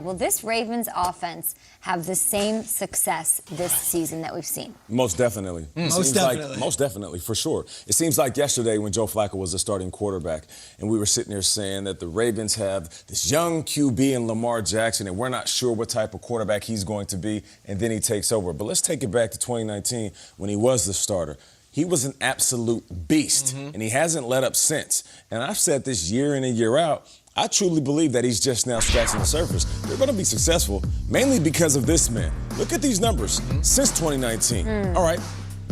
Will this Ravens offense have the same success this season that we've seen? Most definitely. Most definitely. Most definitely, for sure. It seems like yesterday when Joe Flacco was the starting quarterback, and we were sitting there saying that the Ravens have this young QB in Lamar Jackson, and we're not sure what type of quarterback he's going to be, and then he takes over. But let's take it back to 2019 when he was the starter. He was an absolute beast, and he hasn't let up since. And I've said this year in and year out, I truly believe that he's just now scratching the surface. They're going to be successful, mainly because of this man. Look at these numbers since 2019. All right,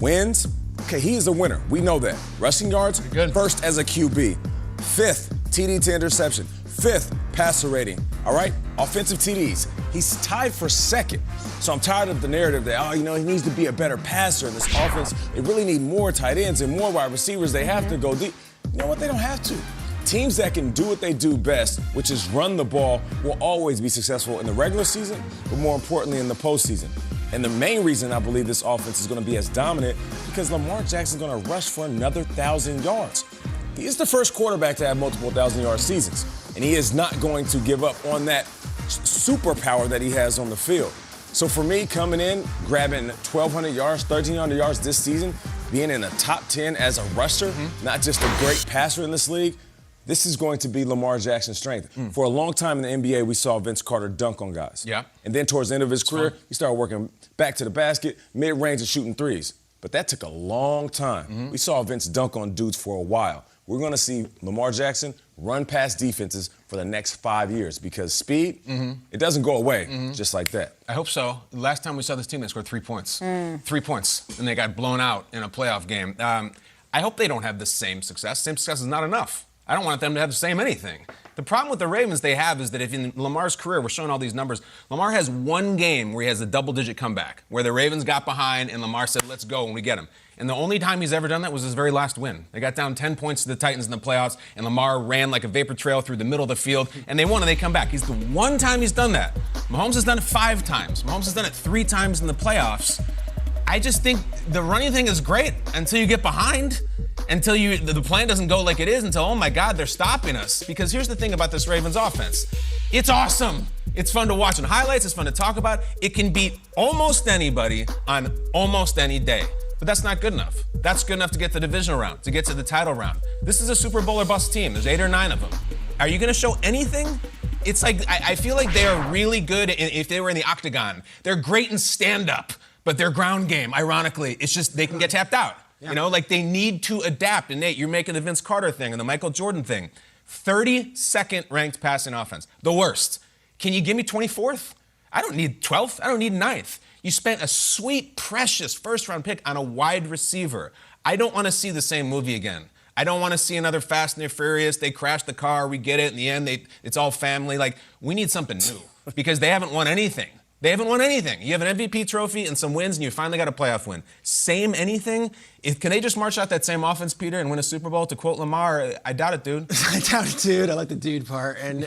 wins. Okay, he is a winner. We know that. Rushing yards, first as a QB. Fifth, TD to interception. Fifth, passer rating. All right, offensive TDs. He's tied for second. So I'm tired of the narrative that, he needs to be a better passer in this offense. They really need more tight ends and more wide receivers. They have to go deep. You know what? They don't have to. Teams that can do what they do best, which is run the ball, will always be successful in the regular season, but more importantly in the postseason. And the main reason I believe this offense is going to be as dominant because Lamar Jackson's going to rush for another 1,000 yards. He is the first quarterback to have multiple 1,000-yard seasons, and he is not going to give up on that superpower that he has on the field. So for me, coming in, grabbing 1,200 yards, 1,300 yards this season, being in the top 10 as a rusher, not just a great passer in this league, this is going to be Lamar Jackson's strength. For a long time in the NBA, we saw Vince Carter dunk on guys. Yeah. And then towards the end of his career, he started working back to the basket, mid-range and shooting threes. But that took a long time. We saw Vince dunk on dudes for a while. We're going to see Lamar Jackson run past defenses for the next 5 years because speed, it doesn't go away just like that. I hope so. Last time we saw this team, they scored 3 points. 3 points. And they got blown out in a playoff game. I hope they don't have the same success. Same success is not enough. I don't want them to have the same anything. The problem with the Ravens they have is that if in Lamar's career, we're showing all these numbers, Lamar has one game where he has a double-digit comeback, where the Ravens got behind and Lamar said, let's go, and we get him. And the only time he's ever done that was his very last win. They got down 10 points to the Titans in the playoffs, and Lamar ran like a vapor trail through the middle of the field, and they won and they come back. He's the one time he's done that. Mahomes has done it 5 times. Mahomes has done it 3 times in the playoffs. I just think the running thing is great until you get behind. Until the plan doesn't go like it is, until, oh my God, they're stopping us. Because here's the thing about this Ravens offense. It's awesome. It's fun to watch in highlights. It's fun to talk about. It can beat almost anybody on almost any day. But that's not good enough. That's good enough to get to the divisional round, to get to the title round. This is a Super Bowl or bust team. There's 8 or 9 of them. Are you going to show anything? It's like, I feel like they are really good if they were in the octagon. They're great in stand-up, but their ground game, ironically, it's just they can get tapped out. Yeah. They need to adapt. And Nate, you're making the Vince Carter thing and the Michael Jordan thing. 32nd ranked passing offense. The worst. Can you give me 24th? I don't need 12th. I don't need 9th. You spent a sweet, precious first-round pick on a wide receiver. I don't want to see the same movie again. I don't want to see another Fast and the Furious. They crashed the car. We get it. In the end, it's all family. We need something new because they haven't won anything. They haven't won anything. You have an MVP trophy and some wins, and you finally got a playoff win. Same anything? Can they just march out that same offense, Peter, and win a Super Bowl? To quote Lamar, I doubt it, dude. I doubt it, dude. I like the dude part. And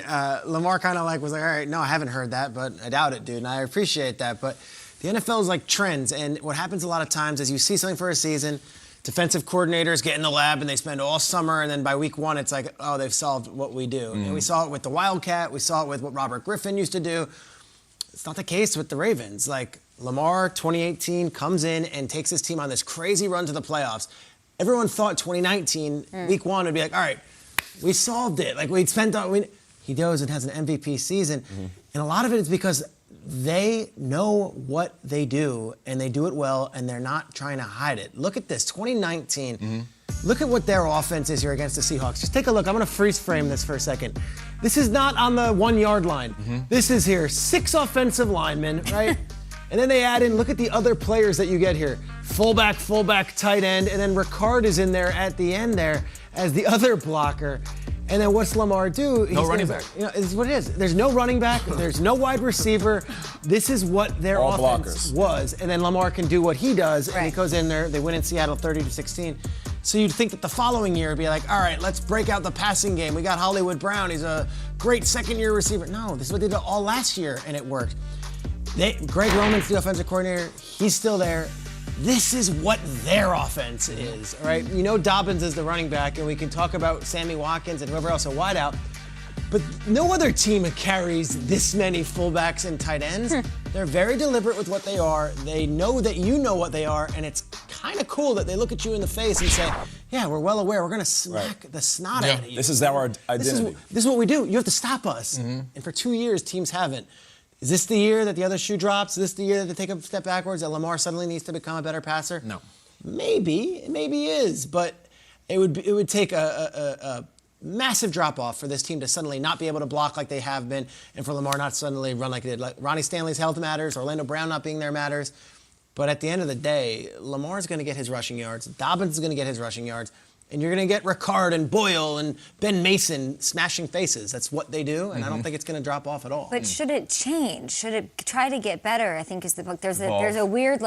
Lamar kind of was like, all right, no, I haven't heard that, but I doubt it, dude. And I appreciate that. But the NFL is like trends. And what happens a lot of times is you see something for a season, defensive coordinators get in the lab and they spend all summer, and then by week 1, it's like, oh, they've solved what we do. And we saw it with the Wildcat. We saw it with what Robert Griffin used to do. It's not the case with the Ravens. Lamar, 2018, comes in and takes his team on this crazy run to the playoffs. Everyone thought 2019, week 1, would be like, all right, we solved it. He goes and has an MVP season. And a lot of it is because they know what they do, and they do it well, and they're not trying to hide it. Look at this, 2019. Look at what their offense is here against the Seahawks. Just take a look. I'm going to freeze frame this for a second. This is not on the 1-yard line. This is here. 6 offensive linemen, right? And then they add in, look at the other players that you get here. Fullback, tight end, and then Ricard is in there at the end there as the other blocker. And then what's Lamar do? No running back. This is what it is. There's no running back. There's no wide receiver. This is what their offense was. And then Lamar can do what he does, and he goes in there. They win in Seattle 30-16. So you'd think that the following year would be like, all right, let's break out the passing game. We got Hollywood Brown. He's a great second-year receiver. No, this is what they did all last year, and it worked. Greg Roman's the offensive coordinator. He's still there. This is what their offense is, all right? Dobbins is the running back, and we can talk about Sammy Watkins and whoever else a wideout. But no other team carries this many fullbacks and tight ends. They're very deliberate with what they are. They know that you know what they are, and it's kind of cool that they look at you in the face and say, yeah, we're well aware. We're going to smack the snot out of you. This is our identity. This is what we do. You have to stop us. And for 2 years, teams haven't. Is this the year that the other shoe drops? Is this the year that they take a step backwards, that Lamar suddenly needs to become a better passer? No. Maybe. It maybe is. But it would take a massive drop-off for this team to suddenly not be able to block like they have been, and for Lamar not suddenly run like they did. Like Ronnie Stanley's health matters, Orlando Brown not being there matters. But at the end of the day, Lamar's going to get his rushing yards. Dobbins is going to get his rushing yards. And you're going to get Ricard and Boyle and Ben Mason smashing faces. That's what they do, and I don't think it's going to drop off at all. But should it change? Should it try to get better? I think is the book. There's a weird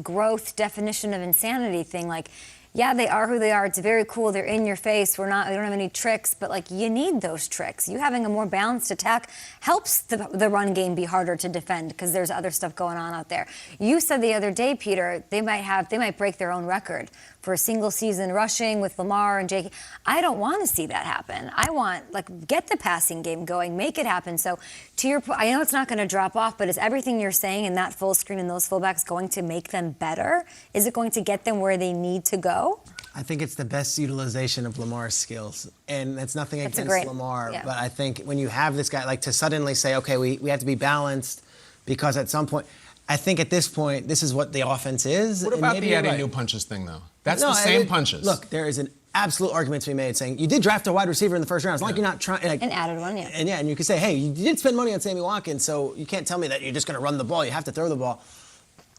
growth definition of insanity thing. Like, yeah, they are who they are. It's very cool. They're in your face. We don't have any tricks, but you need those tricks. You having a more balanced attack helps the run game be harder to defend because there's other stuff going on out there. You said the other day, Peter, they might break their own record for a single season rushing with Lamar and J.K. I don't want to see that happen. I want, get the passing game going, make it happen. So to your point, I know it's not going to drop off, but is everything you're saying in that full screen and those fullbacks going to make them better? Is it going to get them where they need to go? I think it's the best utilization of Lamar's skills. And that's nothing against Lamar. Yeah. But I think when you have this guy, to suddenly say, okay, we have to be balanced because at some point, I think at this point, this is what the offense is. What about the adding new punches thing, though? That's No, the same punches. Look, there is an absolute argument to be made saying you did draft a wide receiver in the first round. It's not like you're not trying. And added one, yeah. And you could say, hey, you did spend money on Sammy Watkins, so you can't tell me that you're just going to run the ball. You have to throw the ball.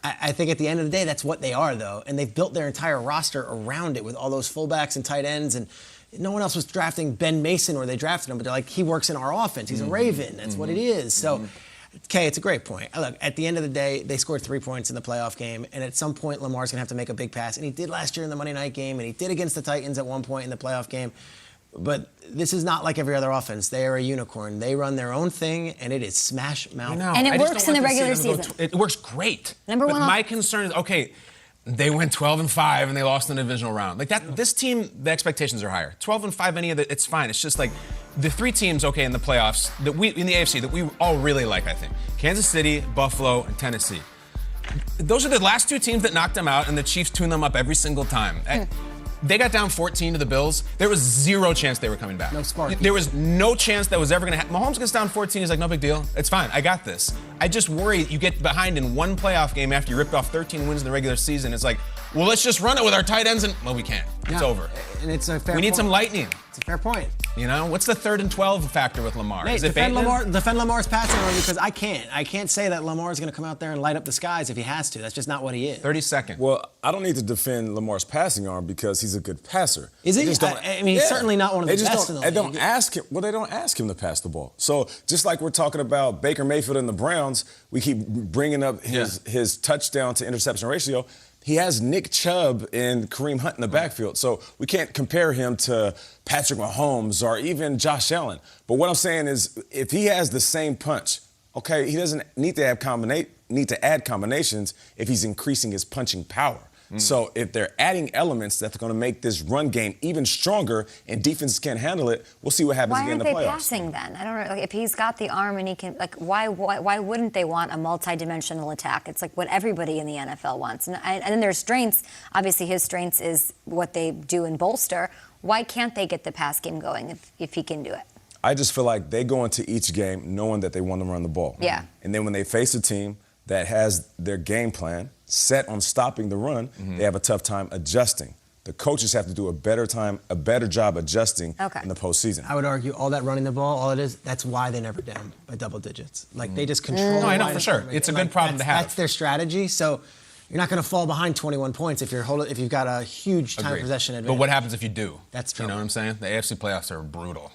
I think at the end of the day, that's what they are, though. And they've built their entire roster around it with all those fullbacks and tight ends. And no one else was drafting Ben Mason where they drafted him, but they're like, he works in our offense. He's a Raven. That's what it is. So, okay, it's a great point. Look, at the end of the day, they scored 3 points in the playoff game. And at some point, Lamar's going to have to make a big pass. And he did last year in the Monday night game. And he did against the Titans at one point in the playoff game. But this is not like every other offense. They are a unicorn. They run their own thing, and it is smash mouth. And it works in the regular season. It works great. Number one. My concern is, okay, they went 12-5 and they lost in the divisional round. This team, the expectations are higher. 12-5, it's fine. It's just the 3 teams, okay, in the playoffs that in the AFC that we all really like, I think. Kansas City, Buffalo, and Tennessee. Those are the last 2 teams that knocked them out, and the Chiefs tune them up every single time. They got down 14 to the Bills. There was 0 chance they were coming back. No spark. There was no chance that was ever going to happen. Mahomes gets down 14. He's like, no big deal. It's fine. I got this. I just worry you get behind in one playoff game after you ripped off 13 wins in the regular season. It's like, well, let's just run it with our tight ends. And, well, we can't. It's over. And it's a fair We need point. some lightning. It's a fair point. What's the 3rd and 12 factor with Lamar? Nate, Is it defend Bateman? Lamar's passing run because I can't say that Lamar's going to come out there and light up the skies if he has to. That's just not what he is. 30 seconds. Well, I don't need to defend Lamar's passing arm because he's a good passer. Is he? They just don't- I mean, he's certainly not one of the best in the They league. don't ask him. Well, they don't ask him to pass the ball. So just like we're talking about Baker Mayfield and the Browns, we keep bringing up his touchdown to interception ratio. He has Nick Chubb and Kareem Hunt in the backfield. So we can't compare him to Patrick Mahomes or even Josh Allen. But what I'm saying is if he has the same punch, okay, he doesn't need to add combinations if he's increasing his punching power. So if they're adding elements that's going to make this run game even stronger and defenses can't handle it, we'll see what happens again in the playoffs. Why aren't they passing then? I don't know. If he's got the arm and he can, why wouldn't they want a multi-dimensional attack? It's what everybody in the NFL wants. And then their strengths, obviously his strengths is what they do in bolster. Why can't they get the pass game going if he can do it? I just feel like they go into each game knowing that they want to run the ball. Yeah. And then when they face a team that has their game plan set on stopping the run, they have a tough time adjusting. The coaches have to do a better job adjusting in the postseason. I would argue all that running the ball, all it is, that's why they never down by double digits. They just control. No, I know for sure. It's a good problem to have. That's their strategy. So you're not going to fall behind 21 points if you've got a huge time possession advantage. But what happens if you do? That's You know trouble. what I'm saying? The AFC playoffs are brutal.